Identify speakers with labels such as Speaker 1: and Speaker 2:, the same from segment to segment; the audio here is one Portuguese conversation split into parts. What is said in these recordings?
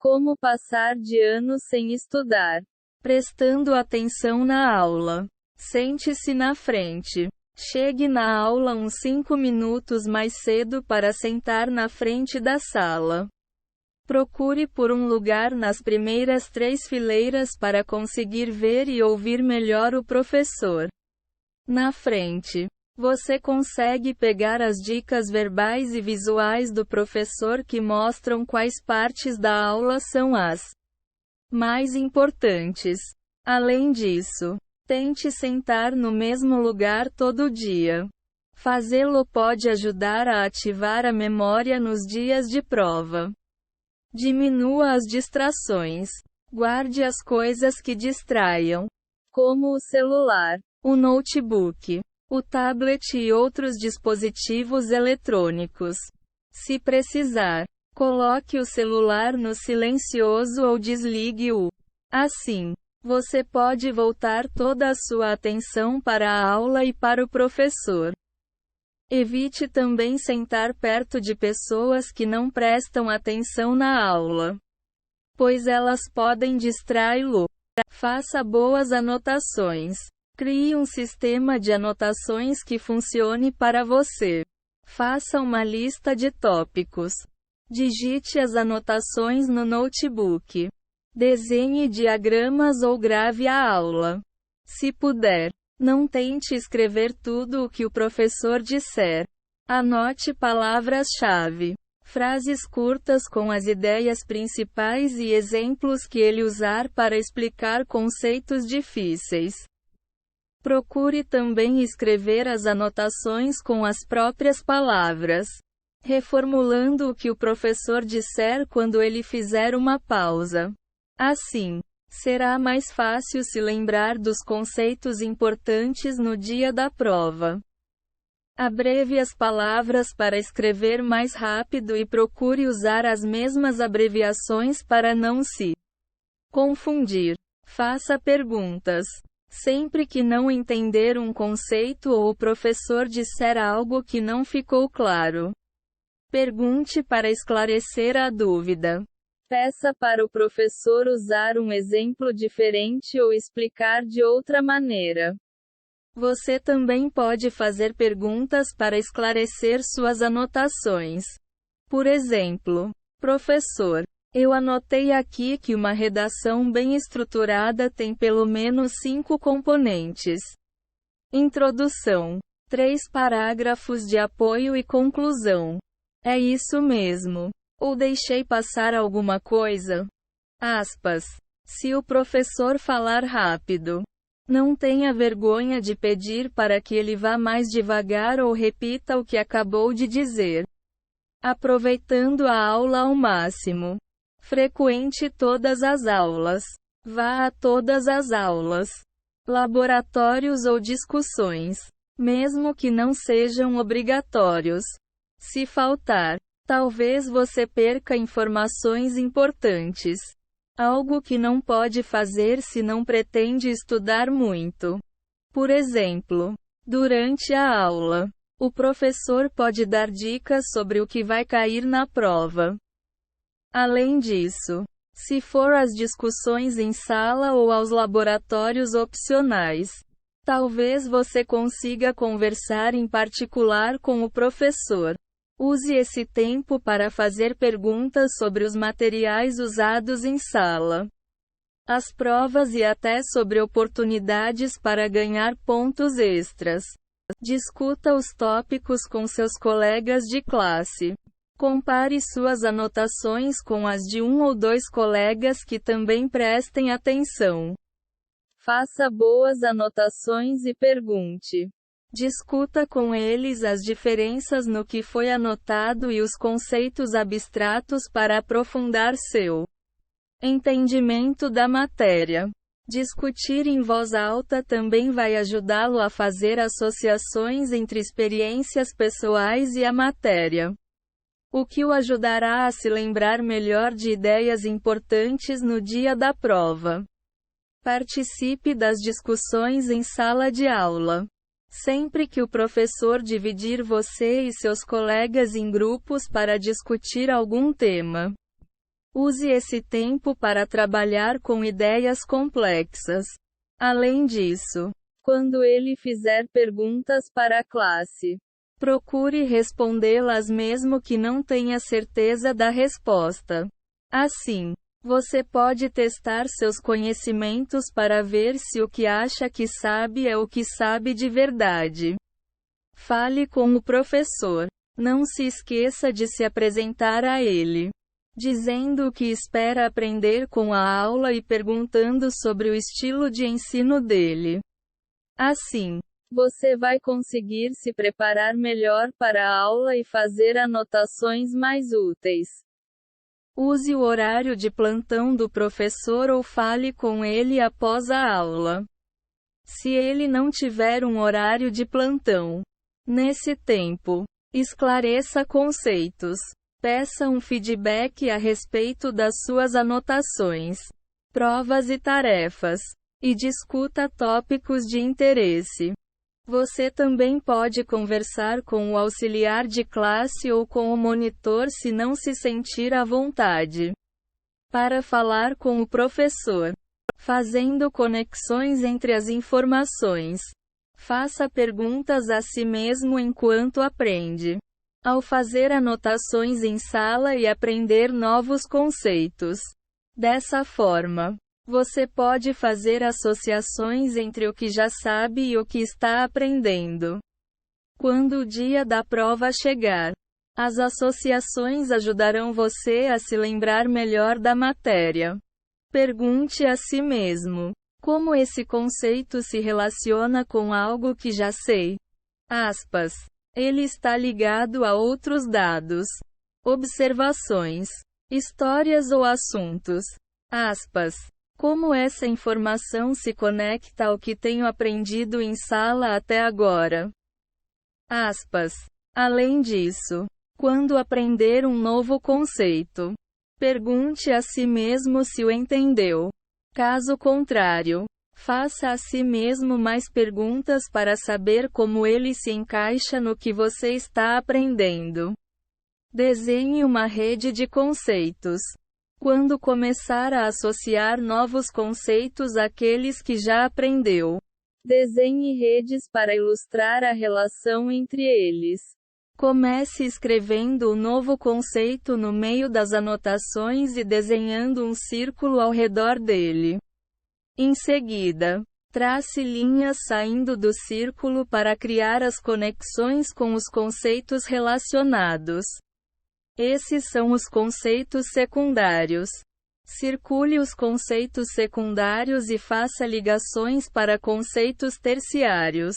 Speaker 1: Como passar de ano sem estudar? Prestando atenção na aula. Sente-se na frente. Chegue na aula uns 5 minutos mais cedo para sentar na frente da sala. Procure por um lugar nas primeiras 3 fileiras para conseguir ver e ouvir melhor o professor. Na frente, você consegue pegar as dicas verbais e visuais do professor que mostram quais partes da aula são as mais importantes. Além disso, tente sentar no mesmo lugar todo dia. Fazê-lo pode ajudar a ativar a memória nos dias de prova. Diminua as distrações. Guarde as coisas que distraiam, como o celular, o notebook, o tablet e outros dispositivos eletrônicos. Se precisar, coloque o celular no silencioso ou desligue-o. Assim, você pode voltar toda a sua atenção para a aula e para o professor. Evite também sentar perto de pessoas que não prestam atenção na aula, pois elas podem distraí-lo. Faça boas anotações. Crie um sistema de anotações que funcione para você. Faça uma lista de tópicos. Digite as anotações no notebook. Desenhe diagramas ou grave a aula. Se puder, não tente escrever tudo o que o professor disser. Anote palavras-chave, frases curtas com as ideias principais e exemplos que ele usar para explicar conceitos difíceis. Procure também escrever as anotações com as próprias palavras, reformulando o que o professor disser quando ele fizer uma pausa. Assim, será mais fácil se lembrar dos conceitos importantes no dia da prova. Abreve as palavras para escrever mais rápido e procure usar as mesmas abreviações para não se confundir. Faça perguntas. Sempre que não entender um conceito ou o professor disser algo que não ficou claro, pergunte para esclarecer a dúvida. Peça para o professor usar um exemplo diferente ou explicar de outra maneira. Você também pode fazer perguntas para esclarecer suas anotações. Por exemplo, professor, eu anotei aqui que uma redação bem estruturada tem pelo menos 5 componentes. Introdução, 3 parágrafos de apoio e conclusão. É isso mesmo. Ou deixei passar alguma coisa? Aspas. Se o professor falar rápido, não tenha vergonha de pedir para que ele vá mais devagar ou repita o que acabou de dizer, aproveitando a aula ao máximo. Frequente todas as aulas. Vá a todas as aulas, laboratórios ou discussões, mesmo que não sejam obrigatórios. Se faltar, talvez você perca informações importantes. Algo que não pode fazer se não pretende estudar muito. Por exemplo, durante a aula, o professor pode dar dicas sobre o que vai cair na prova. Além disso, se for às discussões em sala ou aos laboratórios opcionais, talvez você consiga conversar em particular com o professor. Use esse tempo para fazer perguntas sobre os materiais usados em sala, as provas e até sobre oportunidades para ganhar pontos extras. Discuta os tópicos com seus colegas de classe. Compare suas anotações com as de 1 ou 2 colegas que também prestem atenção. Faça boas anotações e pergunte. Discuta com eles as diferenças no que foi anotado e os conceitos abstratos para aprofundar seu entendimento da matéria. Discutir em voz alta também vai ajudá-lo a fazer associações entre experiências pessoais e a matéria, o que o ajudará a se lembrar melhor de ideias importantes no dia da prova. Participe das discussões em sala de aula. Sempre que o professor dividir você e seus colegas em grupos para discutir algum tema, Use esse tempo para trabalhar com ideias complexas. Além disso, quando ele fizer perguntas para a classe, procure respondê-las mesmo que não tenha certeza da resposta. Assim, você pode testar seus conhecimentos para ver se o que acha que sabe é o que sabe de verdade. Fale com o professor. Não se esqueça de se apresentar a ele, dizendo o que espera aprender com a aula e perguntando sobre o estilo de ensino dele. Assim, você vai conseguir se preparar melhor para a aula e fazer anotações mais úteis. Use o horário de plantão do professor ou fale com ele após a aula. Se ele não tiver um horário de plantão, nesse tempo, esclareça conceitos. Peça um feedback a respeito das suas anotações, provas e tarefas, e discuta tópicos de interesse. Você também pode conversar com o auxiliar de classe ou com o monitor se não se sentir à vontade para falar com o professor, fazendo conexões entre as informações. Faça perguntas a si mesmo enquanto aprende. Ao fazer anotações em sala e aprender novos conceitos. Dessa forma, você pode fazer associações entre o que já sabe e o que está aprendendo. Quando o dia da prova chegar, as associações ajudarão você a se lembrar melhor da matéria. Pergunte a si mesmo: como esse conceito se relaciona com algo que já sei? Aspas. Ele está ligado a outros dados, observações, histórias ou assuntos. Aspas. Como essa informação se conecta ao que tenho aprendido em sala até agora? Aspas. Além disso, quando aprender um novo conceito, pergunte a si mesmo se o entendeu. Caso contrário, faça a si mesmo mais perguntas para saber como ele se encaixa no que você está aprendendo. Desenhe uma rede de conceitos. Quando começar a associar novos conceitos àqueles que já aprendeu, desenhe redes para ilustrar a relação entre eles. Comece escrevendo o novo conceito no meio das anotações e desenhando um círculo ao redor dele. Em seguida, trace linhas saindo do círculo para criar as conexões com os conceitos relacionados. Esses são os conceitos secundários. Circule os conceitos secundários e faça ligações para conceitos terciários.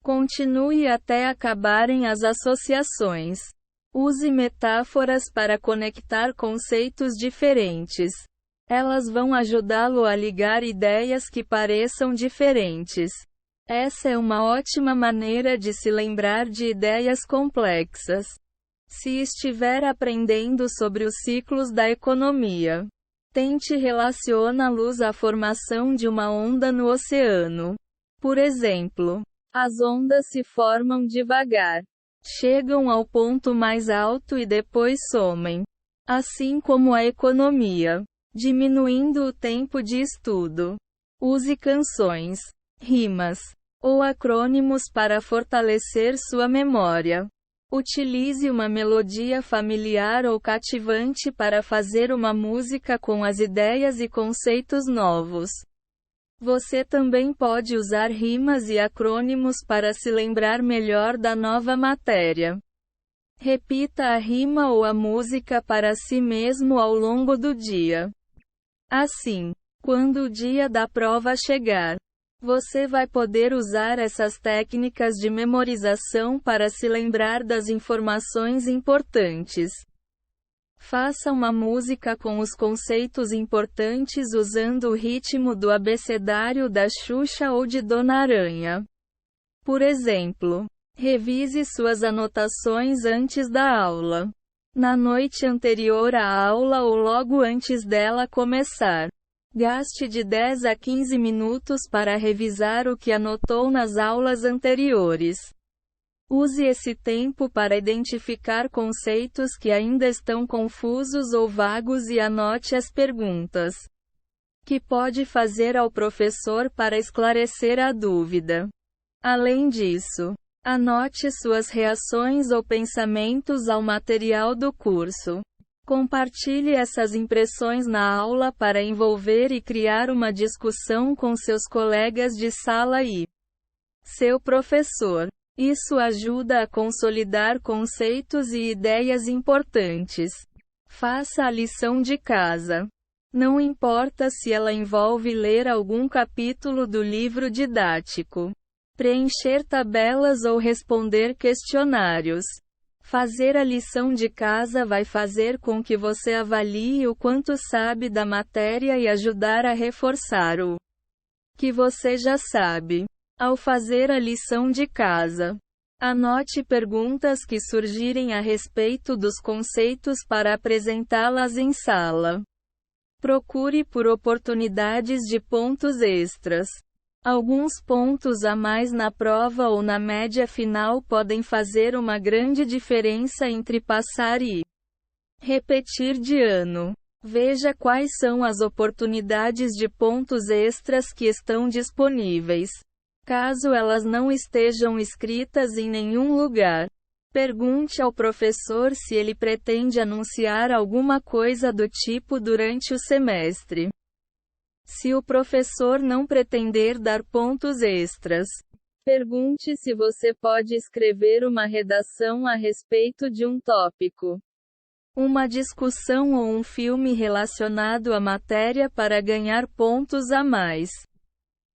Speaker 1: Continue até acabarem as associações. Use metáforas para conectar conceitos diferentes. Elas vão ajudá-lo a ligar ideias que pareçam diferentes. Essa é uma ótima maneira de se lembrar de ideias complexas. Se estiver aprendendo sobre os ciclos da economia, tente relacioná-los à formação de uma onda no oceano. Por exemplo, as ondas se formam devagar, chegam ao ponto mais alto e depois somem. Assim como a economia. Diminuindo o tempo de estudo. Use canções, rimas ou acrônimos para fortalecer sua memória. Utilize uma melodia familiar ou cativante para fazer uma música com as ideias e conceitos novos. Você também pode usar rimas e acrônimos para se lembrar melhor da nova matéria. Repita a rima ou a música para si mesmo ao longo do dia. Assim, quando o dia da prova chegar, você vai poder usar essas técnicas de memorização para se lembrar das informações importantes. Faça uma música com os conceitos importantes usando o ritmo do abecedário da Xuxa ou de Dona Aranha. Por exemplo, revise suas anotações antes da aula, na noite anterior à aula ou logo antes dela começar. Gaste de 10 a 15 minutos para revisar o que anotou nas aulas anteriores. Use esse tempo para identificar conceitos que ainda estão confusos ou vagos e anote as perguntas que pode fazer ao professor para esclarecer a dúvida. Além disso, anote suas reações ou pensamentos ao material do curso. Compartilhe essas impressões na aula para envolver e criar uma discussão com seus colegas de sala e seu professor. Isso ajuda a consolidar conceitos e ideias importantes. Faça a lição de casa. Não importa se ela envolve ler algum capítulo do livro didático, preencher tabelas ou responder questionários. Fazer a lição de casa vai fazer com que você avalie o quanto sabe da matéria e ajudar a reforçar o que você já sabe. Ao fazer a lição de casa, anote perguntas que surgirem a respeito dos conceitos para apresentá-las em sala. Procure por oportunidades de pontos extras. Alguns pontos a mais na prova ou na média final podem fazer uma grande diferença entre passar e repetir de ano. Veja quais são as oportunidades de pontos extras que estão disponíveis. Caso elas não estejam escritas em nenhum lugar, pergunte ao professor se ele pretende anunciar alguma coisa do tipo durante o semestre. Se o professor não pretender dar pontos extras, pergunte se você pode escrever uma redação a respeito de um tópico, uma discussão ou um filme relacionado à matéria para ganhar pontos a mais.